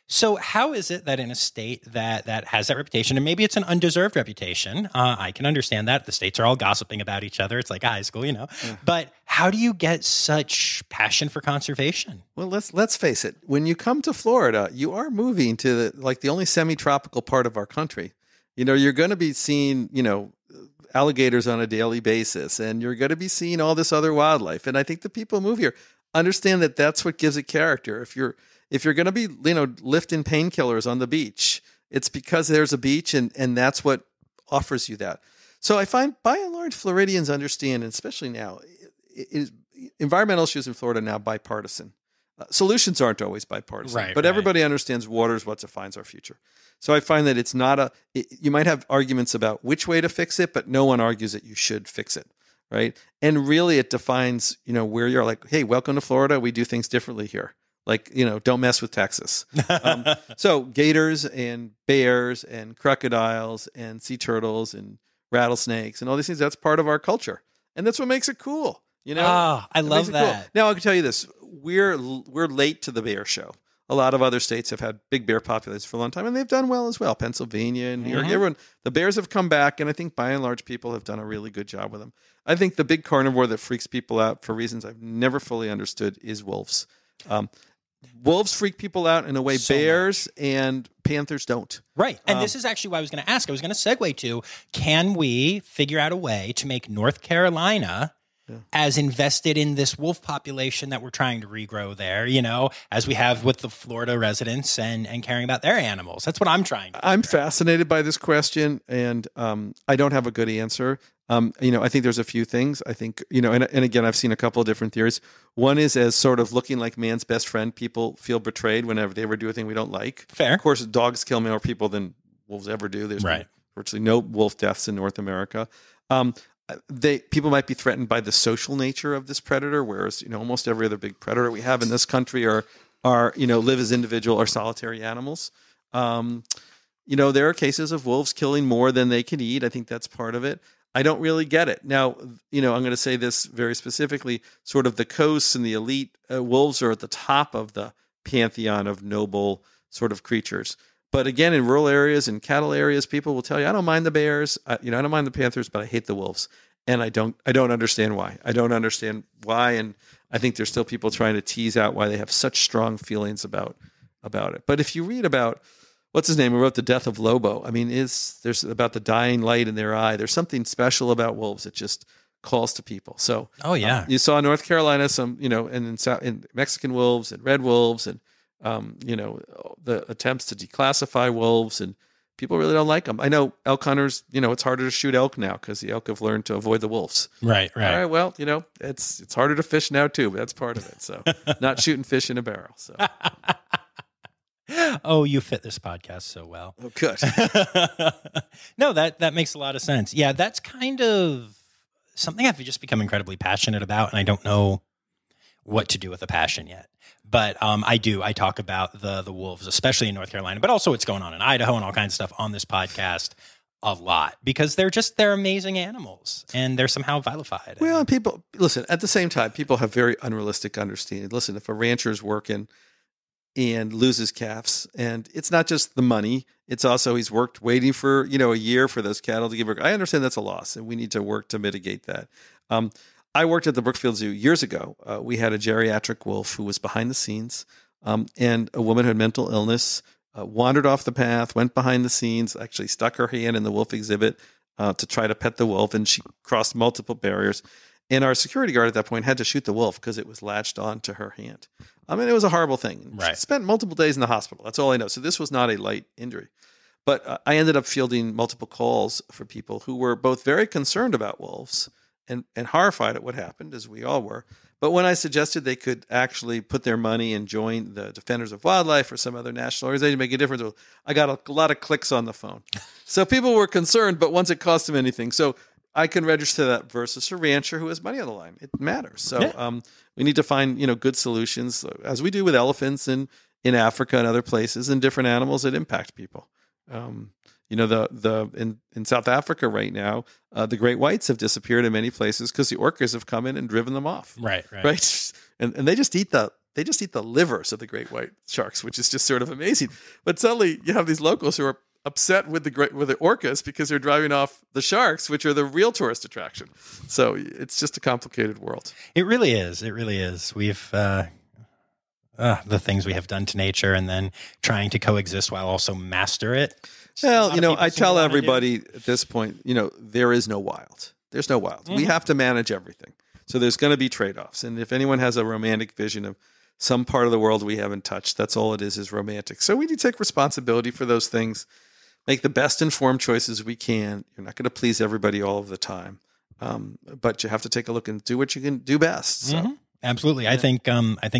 S2: So how is it that in a state that has that reputation, and maybe it's an undeserved reputation, I can understand that. The states are all gossiping about each other. It's like high school,
S1: Yeah.
S2: But how do you get such passion for conservation?
S1: Well, let's face it. When you come to Florida, you are moving to the only semi-tropical part of our country. You're going to be seeing, alligators on a daily basis, and you're going to be seeing all this other wildlife. And I think the people who move here understand that that's what gives it character. If you're going to be, lifting painkillers on the beach, it's because there's a beach, and that's what offers you that. So I find by and large Floridians understand, and especially now, environmental issues in Florida are now bipartisan. Solutions aren't always bipartisan, but everybody understands water is what defines our future. So I find that it's not you might have arguments about which way to fix it, but no one argues that you should fix it, right? And really it defines, where you're like, hey, welcome to Florida. We do things differently here. Like, don't mess with Texas. So gators and bears and crocodiles and sea turtles and rattlesnakes and all these things, that's part of our culture. And that's what makes it cool.
S2: I love that.
S1: Cool. Now, I can tell you this. We're late to the bear show. A lot of other states have had big bear populations for a long time, and they've done well as well. Pennsylvania and New York, everyone, the bears have come back, and I think by and large people have done a really good job with them. I think the big carnivore that freaks people out for reasons I've never fully understood is wolves. Wolves freak people out in a way bears and panthers don't.
S2: Right. And this is actually what I was going to ask. I was going to segue to, can we figure out a way to make North Carolina as invested in this wolf population that we're trying to regrow there, as we have with the Florida residents and caring about their animals? That's what I'm trying to do.
S1: I'm fascinated by this question, and I don't have a good answer. I think there's a few things. I think, and again, I've seen a couple of different theories. One is as sort of looking like man's best friend, people feel betrayed whenever they ever do a thing we don't like.
S2: Fair.
S1: Of course, dogs kill more people than wolves ever do. There's virtually no wolf deaths in North America. People might be threatened by the social nature of this predator, whereas, almost every other big predator we have in this country are live as individual or solitary animals. There are cases of wolves killing more than they can eat. I think that's part of it. I don't really get it. Now, I'm going to say this very specifically, sort of the coasts and the elite wolves are at the top of the pantheon of noble sort of creatures. But again, in rural areas and cattle areas, people will tell you, I don't mind the bears, I don't mind the panthers, but I hate the wolves. And I don't understand why. I don't understand why. And I think there's still people trying to tease out why they have such strong feelings about it. But if you read about, what's his name, who wrote The Death of Lobo, I mean, there's about the dying light in their eye. There's something special about wolves. It just calls to people. So,
S2: oh yeah,
S1: you saw in North Carolina some, and in Mexican wolves and red wolves, and the attempts to declassify wolves, and people really don't like them. I know elk hunters, it's harder to shoot elk now because the elk have learned to avoid the wolves.
S2: Right.
S1: All right, well, it's harder to fish now too, but that's part of it. So, not shooting fish in a barrel. So.
S2: Oh, you fit this podcast so well.
S1: Oh, good.
S2: No, that makes a lot of sense. Yeah, that's kind of something I've just become incredibly passionate about, and I don't know what to do with a passion yet. But I talk about the wolves, especially in North Carolina, but also what's going on in Idaho and all kinds of stuff on this podcast a lot, because they're amazing animals and they're somehow vilified.
S1: Well, and people, listen, at the same time, people have very unrealistic understanding. Listen, if a rancher's working and loses calves, and it's not just the money, it's also he's worked waiting for, a year for those cattle to give birth. I understand that's a loss, and we need to work to mitigate that. I worked at the Brookfield Zoo years ago. We had a geriatric wolf who was behind the scenes, and a woman who had mental illness wandered off the path, went behind the scenes, actually stuck her hand in the wolf exhibit to try to pet the wolf, and she crossed multiple barriers. And our security guard at that point had to shoot the wolf because it was latched onto her hand. I mean, it was a horrible thing.
S2: Right.
S1: She spent multiple days in the hospital. That's all I know. So this was not a light injury. But I ended up fielding multiple calls for people who were both very concerned about wolves and horrified at what happened, as we all were. But when I suggested they could actually put their money and join the Defenders of Wildlife or some other national organization to make a difference, I got a lot of clicks on the phone. So people were concerned, but once it cost them anything. So I can register that versus a rancher who has money on the line. It matters. So we need to find, good solutions, as we do with elephants in Africa and other places, and different animals that impact people. In South Africa right now, the great whites have disappeared in many places because the orcas have come in and driven them off.
S2: Right.
S1: And they just eat the livers of the great white sharks, which is just sort of amazing. But suddenly you have these locals who are upset with the orcas because they're driving off the sharks, which are the real tourist attraction. So it's just a complicated world.
S2: It really is. We've the things we have done to nature, and then trying to coexist while also master it.
S1: Well, I tell everybody at this point, there is no wild. There's no wild. Mm-hmm. We have to manage everything. So there's going to be trade-offs. And if anyone has a romantic vision of some part of the world we haven't touched, that's all it is romantic. So we need to take responsibility for those things, make the best informed choices we can. You're not going to please everybody all of the time. But you have to take a look and do what you can do best. So.
S2: Mm-hmm. Absolutely. Yeah. I think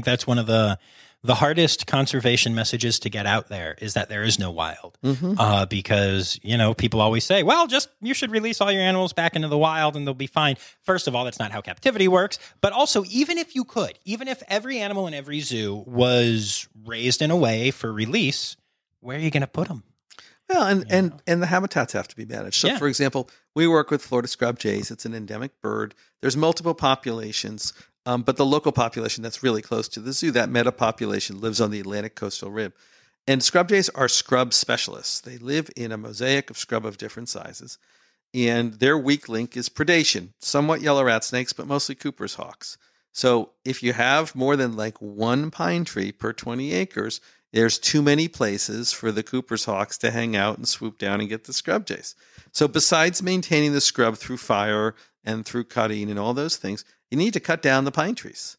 S2: that's one of the hardest conservation messages to get out there, is that there is no wild. Mm-hmm. Because, people always say, well, you should release all your animals back into the wild and they'll be fine. First of all, that's not how captivity works. But also, even if every animal in every zoo was raised in a way for release, where are you going to put them?
S1: Well, and the habitats have to be managed. So, for example, we work with Florida scrub jays. It's an endemic bird. There's multiple populations. But the local population that's really close to the zoo, that meta population, lives on the Atlantic coastal rib. And scrub jays are scrub specialists. They live in a mosaic of scrub of different sizes. And their weak link is predation, somewhat yellow rat snakes, but mostly Cooper's hawks. So if you have more than one pine tree per 20 acres, there's too many places for the Cooper's hawks to hang out and swoop down and get the scrub jays. So besides maintaining the scrub through fire and through cutting and all those things, you need to cut down the pine trees.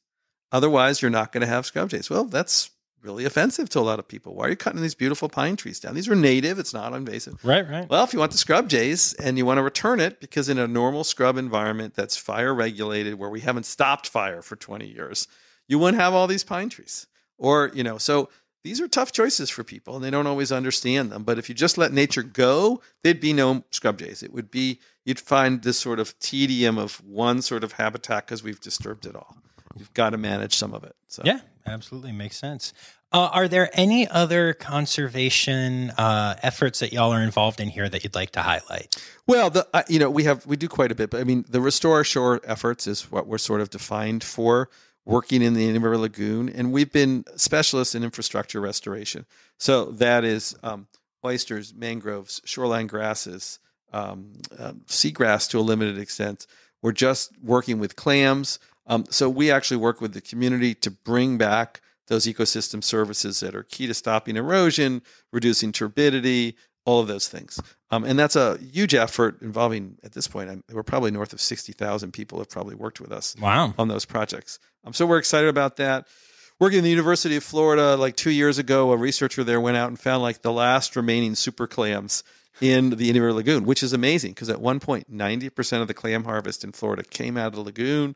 S1: Otherwise, you're not going to have scrub jays. Well, that's really offensive to a lot of people. Why are you cutting these beautiful pine trees down? These are native. It's not invasive.
S2: Right.
S1: Well, if you want the scrub jays and you want to return it, because in a normal scrub environment that's fire regulated, where we haven't stopped fire for 20 years, you wouldn't have all these pine trees. Or, so these are tough choices for people, and they don't always understand them. But if you just let nature go, there'd be no scrub jays. It would be, you'd find this sort of tedium of one sort of habitat because we've disturbed it all. You've got to manage some of it. So. Yeah,
S2: absolutely. Makes sense. Are there any other conservation efforts that y'all are involved in here that you'd like to highlight?
S1: Well, we do quite a bit, but I mean, the Restore Our Shore efforts is what we're sort of defined for, working in the Indian River Lagoon, and we've been specialists in infrastructure restoration. So that is oysters, mangroves, shoreline grasses, seagrass to a limited extent. We're just working with clams. So we actually work with the community to bring back those ecosystem services that are key to stopping erosion, reducing turbidity, all of those things. And that's a huge effort involving, at this point, we're probably north of 60,000 people have probably worked with us on those projects. So we're excited about that. Working in the University of Florida, like 2 years ago, a researcher there went out and found like the last remaining super clams in the Indian River Lagoon, which is amazing because at one point, 90% of the clam harvest in Florida came out of the lagoon,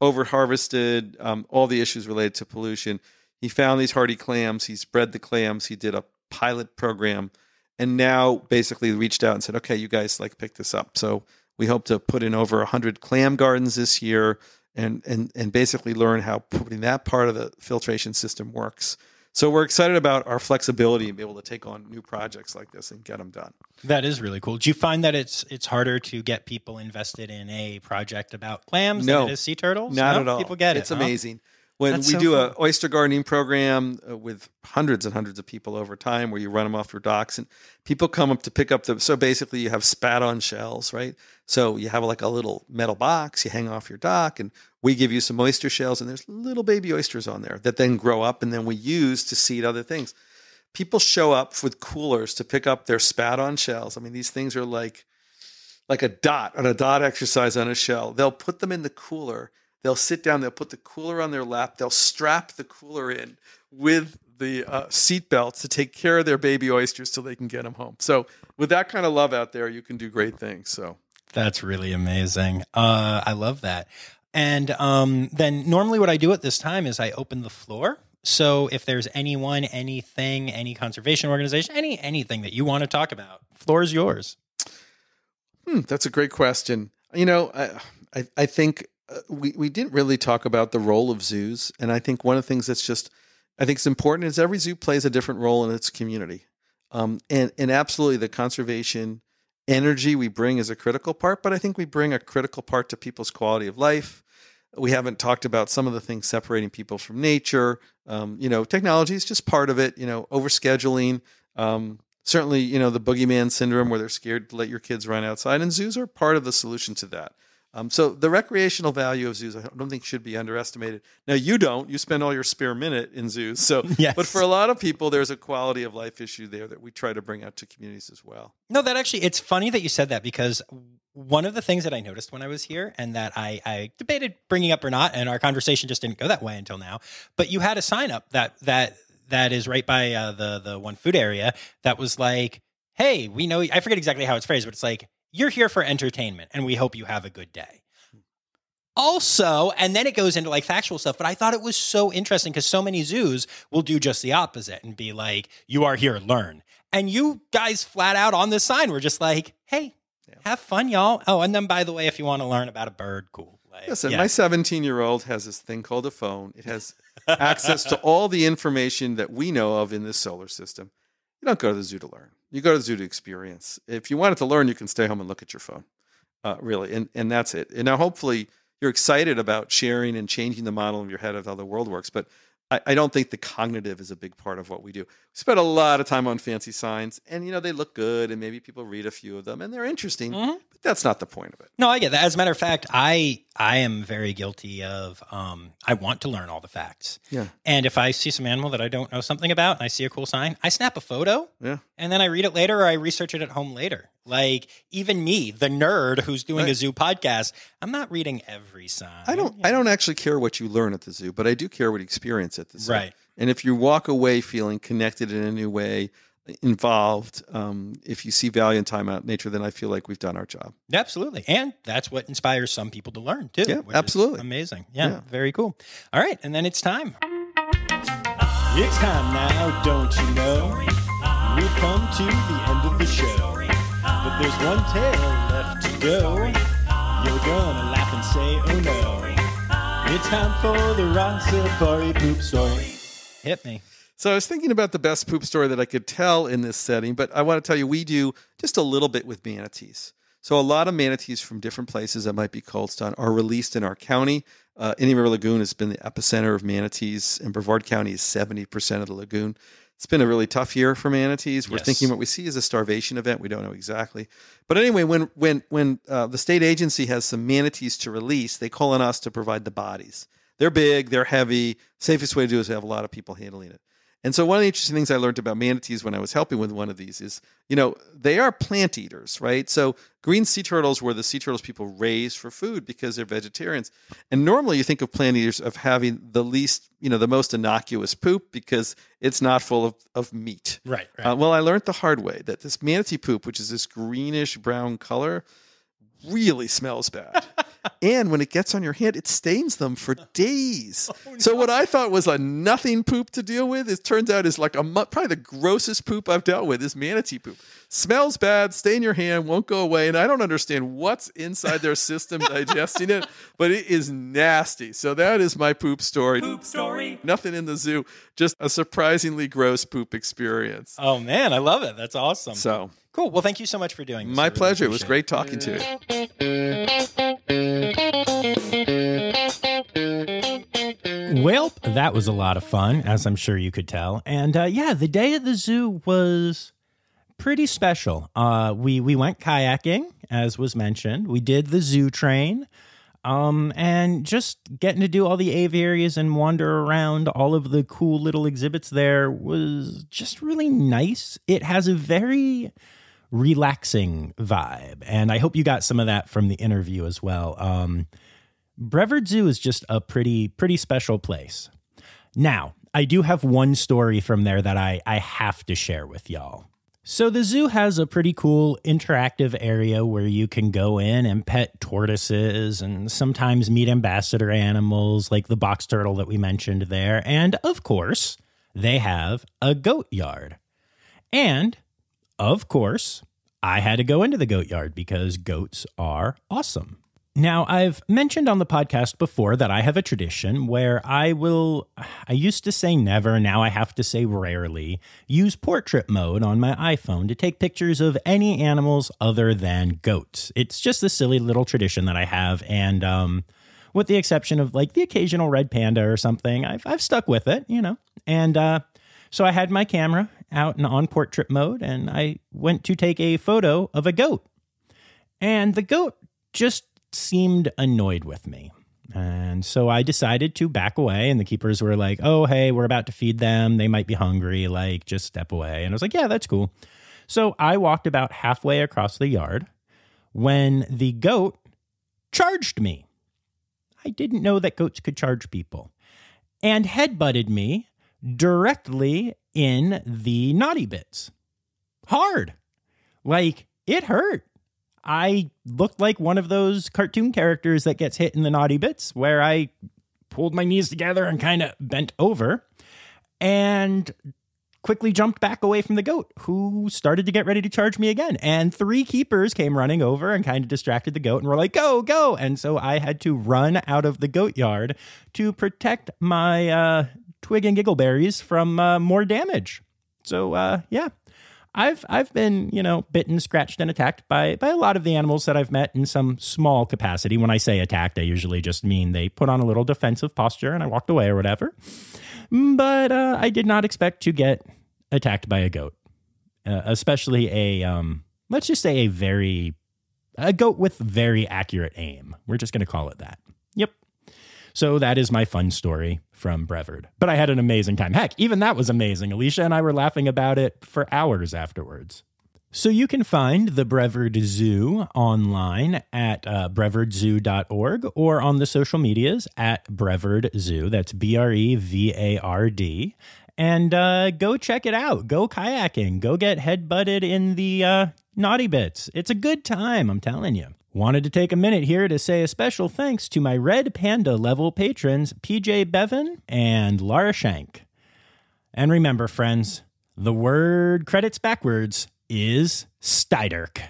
S1: over-harvested, all the issues related to pollution. He found these hardy clams. He's bred the clams. He did a pilot program and now basically reached out and said, okay, you guys like pick this up. So we hope to put in over 100 clam gardens this year and basically learn how putting that part of the filtration system works. So we're excited about our flexibility and be able to take on new projects like this and get them done.
S2: That is really cool. Do you find that it's harder to get people invested in a project about clams than it is sea turtles?
S1: Not at all.
S2: People get it.
S1: It's amazing. When we do an oyster gardening program with hundreds and hundreds of people over time where you run them off your docks and people come up to pick up so basically you have spat on shells, right? So you have like a little metal box you hang off your dock and we give you some oyster shells and there's little baby oysters on there that then grow up and then we use to seed other things. People show up with coolers to pick up their spat on shells. I mean, these things are like a dot exercise on a shell. They'll put them in the cooler. They'll sit down, they'll put the cooler on their lap, they'll strap the cooler in with the seat belts to take care of their baby oysters till they can get them home. So with that kind of love out there, you can do great things. So
S2: that's really amazing. I love that. And then normally what I do at this time is I open the floor. So if there's anyone, anything, any conservation organization, anything that you want to talk about, floor is yours.
S1: That's a great question. You know, I think we didn't really talk about the role of zoos. And I think one of the things I think it's important is every zoo plays a different role in its community. And absolutely the conservation energy we bring is a critical part, but I think we bring a critical part to people's quality of life. We haven't talked about some of the things separating people from nature. Technology is just part of it, overscheduling. Certainly, the boogeyman syndrome where they're scared to let your kids run outside, and zoos are part of the solution to that. So the recreational value of zoos, I don't think should be underestimated. Now you spend all your spare minute in zoos. So,
S2: yes.
S1: But for a lot of people, there's a quality of life issue there that we try to bring out to communities as well.
S2: No, it's funny that you said that because one of the things that I noticed when I was here and that I debated bringing up or not, and our conversation just didn't go that way until now, but you had a sign up that is right by the one food area that was like, hey, we know, I forget exactly how it's phrased, but it's like, you're here for entertainment and we hope you have a good day. Also, and then it goes into like factual stuff, but I thought it was so interesting because so many zoos will do just the opposite and be like, you are here, learn. And you guys flat out on this sign were just like, hey, have fun, y'all. Oh, and then by the way, if you want to learn about a bird, cool.
S1: Listen, my 17-year-old has this thing called a phone. It has access to all the information that we know of in this solar system. You don't go to the zoo to learn. You go to the zoo to experience. If you wanted to learn, you can stay home and look at your phone, really. And that's it. And now hopefully you're excited about sharing and changing the model in your head of how the world works. But I don't think the cognitive is a big part of what we do. We spend a lot of time on fancy signs and, they look good and maybe people read a few of them and they're interesting, but that's not the point of it.
S2: No, I get that. As a matter of fact, I am very guilty of, I want to learn all the facts.
S1: Yeah.
S2: And if I see some animal that I don't know something about and I see a cool sign, I snap a photo and then I read it later or I research it at home later. Like even me, the nerd who's doing a zoo podcast, I'm not reading every sign.
S1: I don't actually care what you learn at the zoo, but I do care what you experience at the zoo.
S2: Right.
S1: And if you walk away feeling connected in a new way, involved, if you see value in time out in nature, then I feel like we've done our job.
S2: Absolutely. And that's what inspires some people to learn too.
S1: Yeah, absolutely.
S2: Amazing. Yeah, very cool. All right. And then it's time. It's time now, don't you know? We've come to the end of the show. But there's one tale left to go. You're gonna laugh and say, oh no. It's time for the Rossifari poop story. Hit me.
S1: So I was thinking about the best poop story that I could tell in this setting, but I want to tell you we do just a little bit with manatees. So a lot of manatees from different places that might be cold stun are released in our county. Indian River Lagoon has been the epicenter of manatees, and Brevard County is 70% of the lagoon. It's been a really tough year for manatees. We're
S2: Yes.
S1: thinking what we see is a starvation event. We don't know exactly. But anyway, when the state agency has some manatees to release, they call on us to provide the bodies. They're big, they're heavy. Safest way to do it is to have a lot of people handling it. And so one of the interesting things I learned about manatees when I was helping with one of these is, they are plant eaters, right? So green sea turtles were the sea turtles people raised for food because they're vegetarians. And normally you think of plant eaters of having the least, the most innocuous poop because it's not full of meat.
S2: Right.
S1: Well, I learned the hard way that this manatee poop, which is this greenish brown color, really smells bad. And when it gets on your hand, it stains them for days. So what I thought was a nothing poop to deal with, it turns out is like probably the grossest poop I've dealt with is manatee poop. Smells bad, stain your hand, won't go away. And I don't understand what's inside their system digesting it, but it is nasty. So that is my poop story.
S3: Poop story.
S1: Nothing in the zoo, just a surprisingly gross poop experience.
S2: Oh, man, I love it. That's awesome.
S1: So
S2: Cool. Well, thank you so much for doing this.
S1: my pleasure. It was great talking to you.
S2: Well, that was a lot of fun, as I'm sure you could tell. And the day at the zoo was pretty special. We went kayaking, as was mentioned. We did the zoo train. And just getting to do all the aviaries and wander around all of the cool little exhibits there was just really nice. It has a very relaxing vibe, and I hope you got some of that from the interview as well. Brevard Zoo is just a pretty special place. Now, I do have one story from there that I have to share with y'all. So the zoo has a pretty cool interactive area where you can go in and pet tortoises and sometimes meet ambassador animals like the box turtle that we mentioned there. And of course, they have a goat yard. And of course, I had to go into the goat yard because goats are awesome. Now, I've mentioned on the podcast before that I have a tradition where I used to say never, now I have to say rarely, use portrait mode on my iPhone to take pictures of any animals other than goats. It's just a silly little tradition that I have, and with the exception of like the occasional red panda or something, I've stuck with it, And so I had my camera out and on portrait mode, and I went to take a photo of a goat. And the goat just seemed annoyed with me. And so I decided to back away, and the keepers were like, oh, hey, we're about to feed them. They might be hungry. Like, just step away. And I was like, yeah, that's cool. So I walked about halfway across the yard when the goat charged me. I didn't know that goats could charge people, and headbutted me directly in the naughty bits. Hard. Like, it hurt. I looked like one of those cartoon characters that gets hit in the naughty bits, where I pulled my knees together and kind of bent over and quickly jumped back away from the goat, who started to get ready to charge me again. And 3 keepers came running over and kind of distracted the goat and were like, go, go. And so I had to run out of the goat yard to protect my twig and giggleberries from more damage. So, yeah. I've been, bitten, scratched, and attacked by a lot of the animals that I've met in some small capacity. When I say attacked, I usually just mean they put on a little defensive posture and I walked away or whatever. But I did not expect to get attacked by a goat, especially let's just say a goat with very accurate aim. We're just going to call it that. Yep. So that is my fun story from Brevard. But I had an amazing time. Heck, even that was amazing. Alicia and I were laughing about it for hours afterwards. So you can find the Brevard Zoo online at brevardzoo.org or on the social medias at Brevard Zoo. That's BREVARD. And go check it out. Go kayaking. Go get headbutted in the naughty bits. It's a good time, I'm telling you. Wanted to take a minute here to say a special thanks to my Red Panda level patrons, PJ Bevan and Laura Shank. And remember, friends, the word credits backwards is Steiderk.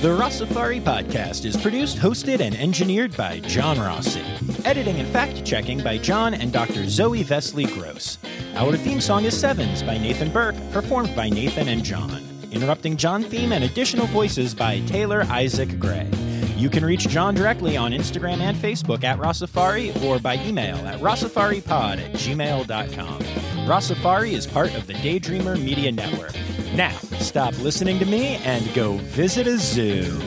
S2: The Rossifari podcast is produced, hosted, and engineered by John Rossi. Editing and fact-checking by John and Dr. Zoe Vesley Gross. Our theme song is Sevens by Nathan Burke, performed by Nathan and John. Interrupting John theme and additional voices by Taylor Isaac Gray. You can reach John directly on Instagram and Facebook at Rossifari or by email at rossifaripod@gmail.com. Rossifari is part of the Daydreamer Media Network. Now, stop listening to me and go visit a zoo.